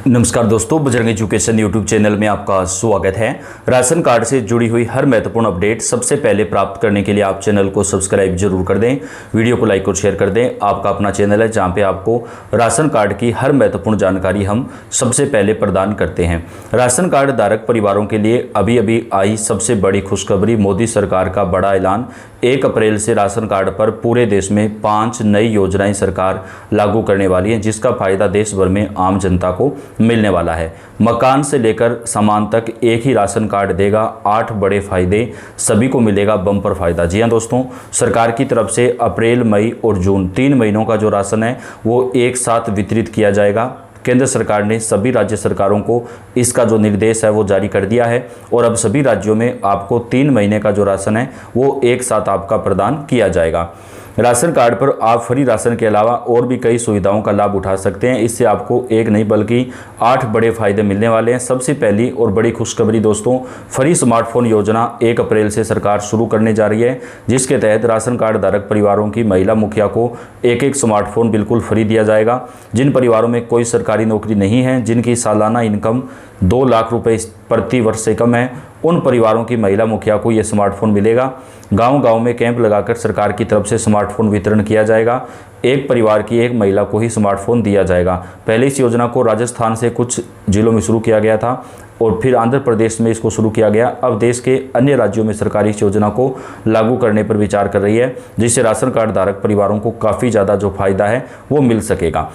नमस्कार दोस्तों, Bajrang education YouTube channel में आपका स्वागत है। राशन कार्ड से जुड़ी हुई हर महत्वपूर्ण अपडेट सबसे पहले प्राप्त करने के लिए आप चैनल को सब्सक्राइब जरूर कर दें, वीडियो को लाइक और शेयर कर दें। आपका अपना चैनल है जहां पे आपको राशन कार्ड की हर महत्वपूर्ण जानकारी हम सबसे पहले प्रदान करते हैं। राशन कार्ड धारक परिवारों के लिए अभी अभी आई सबसे बड़ी खुशखबरी, मोदी सरकार का बड़ा ऐलान। 1 अप्रैल से राशन कार्ड पर पूरे देश में 5 नई योजनाएं सरकार लागू करने वाली है, जिसका फायदा देश भर में आम जनता को मिलने वाला है। मकान से लेकर सामान तक एक ही राशन कार्ड देगा 8 बड़े फायदे, सभी को मिलेगा बम्पर फायदा। जी हां दोस्तों, सरकार की तरफ से अप्रैल, मई और जून 3 महीनों का जो राशन है वो एक साथ वितरित किया जाएगा। केंद्र सरकार ने सभी राज्य सरकारों को इसका जो निर्देश है वो जारी कर दिया है और अब सभी राज्यों में आपको 3 महीने का जो राशन है वो एक साथ आपका प्रदान किया जाएगा। राशन कार्ड पर आप फ्री राशन के अलावा और भी कई सुविधाओं का लाभ उठा सकते हैं। इससे आपको एक नहीं बल्कि 8 बड़े फायदे मिलने वाले हैं। सबसे पहली और बड़ी खुशखबरी दोस्तों, फ्री स्मार्टफोन योजना 1 अप्रैल से सरकार शुरू करने जा रही है, जिसके तहत राशन कार्ड धारक परिवारों की महिला मुखिया को एक स्मार्टफोन बिल्कुल फ्री दिया जाएगा। जिन परिवारों में कोई सरकारी नौकरी नहीं है, जिनकी सालाना इनकम 2 लाख रुपए प्रति वर्ष से कम है, उन परिवारों की महिला मुखिया को यह स्मार्टफोन मिलेगा। गांव-गांव में कैंप लगाकर सरकार की तरफ से स्मार्टफोन वितरण किया जाएगा। एक परिवार की एक महिला को ही स्मार्टफोन दिया जाएगा। पहले इस योजना को राजस्थान से कुछ जिलों में शुरू किया गया था और फिर आंध्र प्रदेश में इसको शुरू किया गया। अब देश के अन्य राज्यों में सरकार इस योजना को लागू करने पर विचार कर रही है, जिससे राशन कार्ड धारक परिवारों को काफ़ी ज़्यादा जो फायदा है वो मिल सकेगा।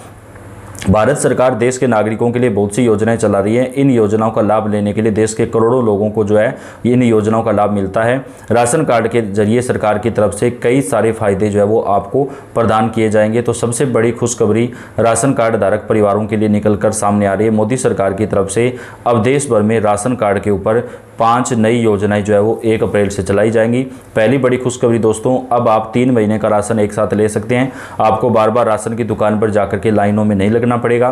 भारत सरकार देश के नागरिकों के लिए बहुत सी योजनाएं चला रही है। इन योजनाओं का लाभ लेने के लिए देश के करोड़ों लोगों को जो है इन योजनाओं का लाभ मिलता है। राशन कार्ड के जरिए सरकार की तरफ से कई सारे फायदे जो है वो आपको प्रदान किए जाएंगे। तो सबसे बड़ी खुशखबरी राशन कार्ड धारक परिवारों के लिए निकलकर सामने आ रही है। मोदी सरकार की तरफ से अब देश भर में राशन कार्ड के ऊपर 5 नई योजनाएं जो है वो 1 अप्रैल से चलाई जाएंगी। पहली बड़ी खुशखबरी दोस्तों, अब आप 3 महीने का राशन एक साथ ले सकते हैं। आपको बार बार राशन की दुकान पर जाकर के लाइनों में नहीं लगना पड़ेगा।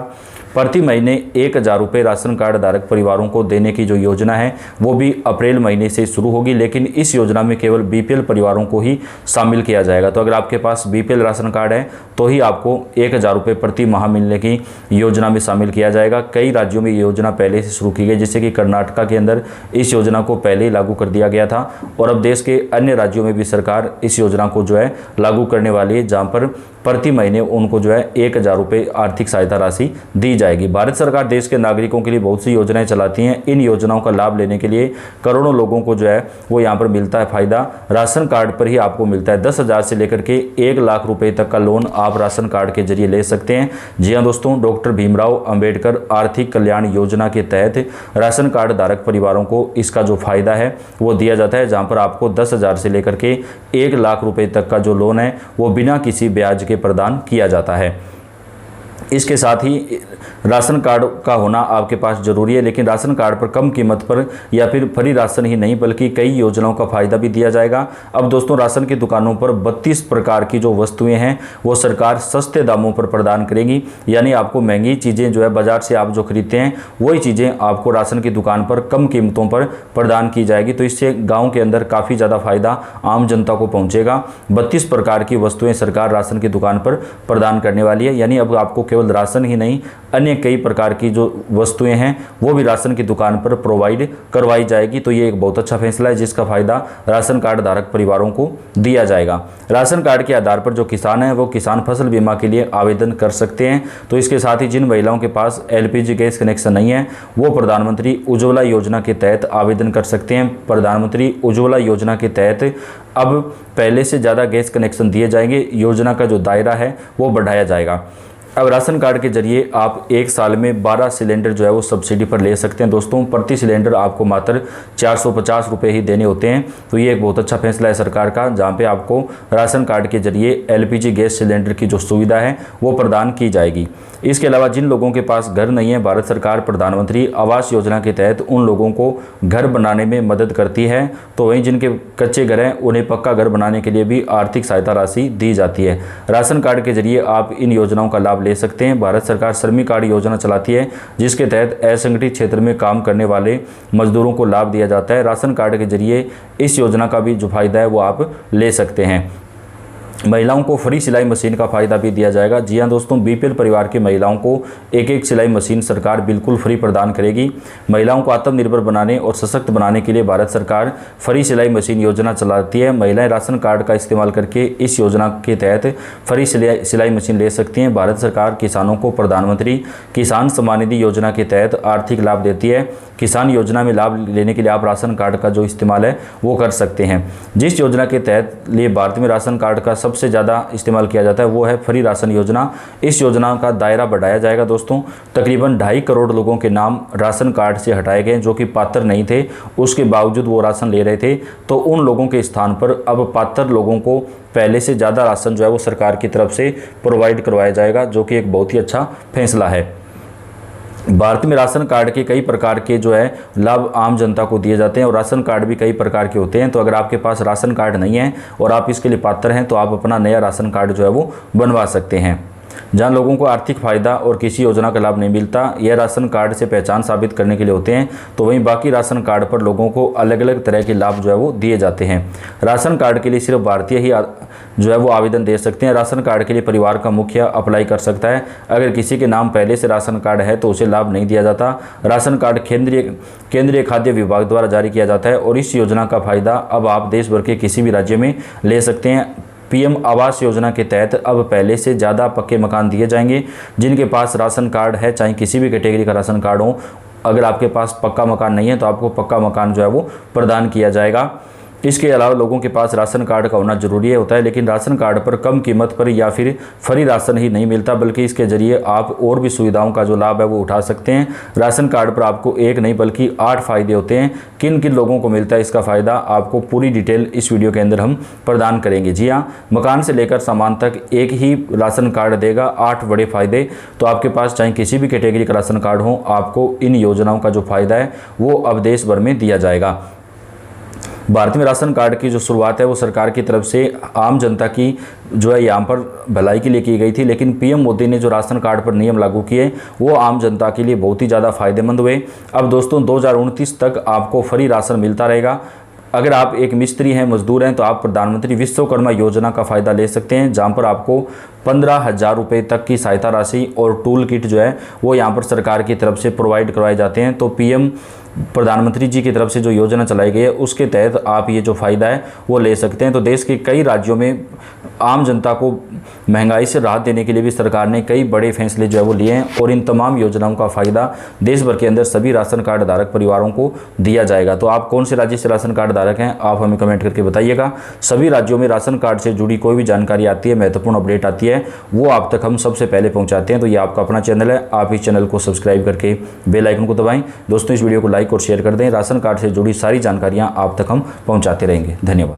प्रति महीने 1000 रुपये राशन कार्ड धारक परिवारों को देने की जो योजना है वो भी अप्रैल महीने से शुरू होगी, लेकिन इस योजना में केवल बीपीएल परिवारों को ही शामिल किया जाएगा। तो अगर आपके पास बीपीएल राशन कार्ड है तो ही आपको 1000 रुपये प्रति माह मिलने की योजना में शामिल किया जाएगा। कई राज्यों में ये योजना पहले से शुरू की गई, जैसे कि कर्नाटका के अंदर इस योजना को पहले ही लागू कर दिया गया था और अब देश के अन्य राज्यों में भी सरकार इस योजना को जो है लागू करने वाली है, जहाँ पर प्रति महीने उनको जो है 1000 रुपये आर्थिक सहायता राशि दी जाएगी। भारत सरकार देश के नागरिकों के लिए बहुत सी योजनाएं चलाती हैं। इन योजनाओं का लाभ लेने के लिए करोड़ों लोगों को जो है वो यहाँ पर मिलता है फायदा। राशन कार्ड पर ही आपको मिलता है 10,000 से लेकर के 1 लाख रुपए तक का लोन आप राशन कार्ड के जरिए ले सकते हैं। जी हाँ दोस्तों, डॉक्टर भीमराव अंबेडकर आर्थिक कल्याण योजना के तहत राशन कार्ड धारक परिवारों को इसका जो फायदा है वो दिया जाता है, जहाँ पर आपको 10,000 से लेकर के 1 लाख रुपए तक का जो लोन है वो बिना किसी ब्याज के प्रदान किया जाता है। इसके साथ ही राशन कार्ड का होना आपके पास जरूरी है, लेकिन राशन कार्ड पर कम कीमत पर या फिर फ्री राशन ही नहीं बल्कि कई योजनाओं का फायदा भी दिया जाएगा। अब दोस्तों, राशन की दुकानों पर 32 प्रकार की जो वस्तुएं हैं वो सरकार सस्ते दामों पर प्रदान करेगी। यानी आपको महंगी चीज़ें जो है बाजार से आप जो खरीदते हैं वही चीज़ें आपको राशन की दुकान पर कम कीमतों पर प्रदान की जाएगी। तो इससे गाँव के अंदर काफ़ी ज़्यादा फायदा आम जनता को पहुँचेगा। 32 प्रकार की वस्तुएँ सरकार राशन की दुकान पर प्रदान करने वाली है। यानी अब आपको केवल राशन ही नहीं, अन्य कई प्रकार की जो वस्तुएं हैं वो भी राशन की दुकान पर प्रोवाइड करवाई जाएगी। तो ये एक बहुत अच्छा फैसला है, जिसका फायदा राशन कार्ड धारक परिवारों को दिया जाएगा। राशन कार्ड के आधार पर जो किसान हैं वो किसान फसल बीमा के लिए आवेदन कर सकते हैं। तो इसके साथ ही जिन महिलाओं के पास एलपीजी गैस कनेक्शन नहीं है वो प्रधानमंत्री उज्ज्वला योजना के तहत आवेदन कर सकते हैं। प्रधानमंत्री उज्ज्वला योजना के तहत अब पहले से ज़्यादा गैस कनेक्शन दिए जाएंगे। योजना का जो दायरा है वो बढ़ाया जाएगा। अब राशन कार्ड के जरिए आप 1 साल में 12 सिलेंडर जो है वो सब्सिडी पर ले सकते हैं। दोस्तों, प्रति सिलेंडर आपको मात्र 450 रुपये ही देने होते हैं। तो ये एक बहुत अच्छा फैसला है सरकार का, जहाँ पे आपको राशन कार्ड के जरिए एलपीजी गैस सिलेंडर की जो सुविधा है वो प्रदान की जाएगी। इसके अलावा जिन लोगों के पास घर नहीं है, भारत सरकार प्रधानमंत्री आवास योजना के तहत उन लोगों को घर बनाने में मदद करती है। तो वहीं जिनके कच्चे घर हैं उन्हें पक्का घर बनाने के लिए भी आर्थिक सहायता राशि दी जाती है। राशन कार्ड के जरिए आप इन योजनाओं का लाभ ले सकते हैं। भारत सरकार श्रमिक कार्ड योजना चलाती है, जिसके तहत असंगठित क्षेत्र में काम करने वाले मजदूरों को लाभ दिया जाता है। राशन कार्ड के जरिए इस योजना का भी जो फायदा है वो आप ले सकते हैं। महिलाओं को फ्री सिलाई मशीन का फ़ायदा भी दिया जाएगा। जी हाँ दोस्तों, बीपीएल परिवार की महिलाओं को एक सिलाई मशीन सरकार बिल्कुल फ्री प्रदान करेगी। महिलाओं को आत्मनिर्भर बनाने और सशक्त बनाने के लिए भारत सरकार फ्री सिलाई मशीन योजना चलाती है। महिलाएं राशन कार्ड का इस्तेमाल करके इस योजना के तहत फ्री सिलाई मशीन ले सकती हैं। भारत सरकार किसानों को प्रधानमंत्री किसान सम्मान निधि योजना के तहत आर्थिक लाभ देती है। किसान योजना में लाभ लेने के लिए आप राशन कार्ड का जो इस्तेमाल है वो कर सकते हैं। जिस योजना के तहत लिए भारत में राशन कार्ड का सबसे ज़्यादा इस्तेमाल किया जाता है वो है फ्री राशन योजना। इस योजना का दायरा बढ़ाया जाएगा दोस्तों। तकरीबन 2.5 करोड़ लोगों के नाम राशन कार्ड से हटाए गए जो कि पात्र नहीं थे, उसके बावजूद वो राशन ले रहे थे। तो उन लोगों के स्थान पर अब पात्र लोगों को पहले से ज़्यादा राशन जो है वो सरकार की तरफ से प्रोवाइड करवाया जाएगा, जो कि एक बहुत ही अच्छा फैसला है। भारत में राशन कार्ड के कई प्रकार के जो है लाभ आम जनता को दिए जाते हैं और राशन कार्ड भी कई प्रकार के होते हैं। तो अगर आपके पास राशन कार्ड नहीं है और आप इसके लिए पात्र हैं तो आप अपना नया राशन कार्ड जो है वो बनवा सकते हैं। जहां लोगों को आर्थिक फ़ायदा और किसी योजना का लाभ नहीं मिलता, यह राशन कार्ड से पहचान साबित करने के लिए होते हैं। तो वहीं बाकी राशन कार्ड पर लोगों को अलग अलग तरह के लाभ जो है वो दिए जाते हैं। राशन कार्ड के लिए सिर्फ भारतीय ही जो है वो आवेदन दे सकते हैं। राशन कार्ड के लिए परिवार का मुखिया अप्लाई कर सकता है। अगर किसी के नाम पहले से राशन कार्ड है तो उसे लाभ नहीं दिया जाता। राशन कार्ड केंद्रीय खाद्य विभाग द्वारा जारी किया जाता है और इस योजना का फ़ायदा अब आप देश भर के किसी भी राज्य में ले सकते हैं। पीएम आवास योजना के तहत अब पहले से ज़्यादा पक्के मकान दिए जाएंगे। जिनके पास राशन कार्ड है, चाहे किसी भी कैटेगरी का राशन कार्ड हो, अगर आपके पास पक्का मकान नहीं है तो आपको पक्का मकान जो है वो प्रदान किया जाएगा। इसके अलावा लोगों के पास राशन कार्ड का होना जरूरी होता है, लेकिन राशन कार्ड पर कम कीमत पर या फिर फ्री राशन ही नहीं मिलता, बल्कि इसके जरिए आप और भी सुविधाओं का जो लाभ है वो उठा सकते हैं। राशन कार्ड पर आपको एक नहीं बल्कि 8 फ़ायदे होते हैं। किन किन लोगों को मिलता है इसका फ़ायदा आपको पूरी डिटेल इस वीडियो के अंदर हम प्रदान करेंगे। जी हाँ, मकान से लेकर सामान तक एक ही राशन कार्ड देगा 8 बड़े फ़ायदे। तो आपके पास चाहे किसी भी कैटेगरी का राशन कार्ड हो, आपको इन योजनाओं का जो फ़ायदा है वो अब देश भर में दिया जाएगा। भारत में राशन कार्ड की जो शुरुआत है वो सरकार की तरफ से आम जनता की जो है यहाँ पर भलाई के लिए की गई थी, लेकिन पीएम मोदी ने जो राशन कार्ड पर नियम लागू किए वो आम जनता के लिए बहुत ही ज़्यादा फायदेमंद हुए। अब दोस्तों 2029 तक आपको फ्री राशन मिलता रहेगा। अगर आप एक मिस्त्री हैं, मजदूर हैं, तो आप प्रधानमंत्री विश्वकर्मा योजना का फ़ायदा ले सकते हैं, जहां पर आपको 15,000 रुपये तक की सहायता राशि और टूल किट जो है वो यहां पर सरकार की तरफ से प्रोवाइड करवाए जाते हैं। तो पीएम प्रधानमंत्री जी की तरफ से जो योजना चलाई गई है उसके तहत आप ये जो फ़ायदा है वो ले सकते हैं। तो देश के कई राज्यों में आम जनता को महंगाई से राहत देने के लिए भी सरकार ने कई बड़े फैसले जो है वो लिए हैं और इन तमाम योजनाओं का फ़ायदा देश भर के अंदर सभी राशन कार्ड धारक परिवारों को दिया जाएगा। तो आप कौन से राज्य से राशन कार्ड धारक हैं आप हमें कमेंट करके बताइएगा। सभी राज्यों में राशन कार्ड से जुड़ी कोई भी जानकारी आती है, महत्वपूर्ण अपडेट आती है, वो आप तक हम सबसे पहले पहुँचाते हैं। तो ये आपका अपना चैनल है, आप इस चैनल को सब्सक्राइब करके बेल आइकन को दबाएँ। दोस्तों इस वीडियो को लाइक और शेयर कर दें। राशन कार्ड से जुड़ी सारी जानकारियाँ आप तक हम पहुँचाते रहेंगे। धन्यवाद।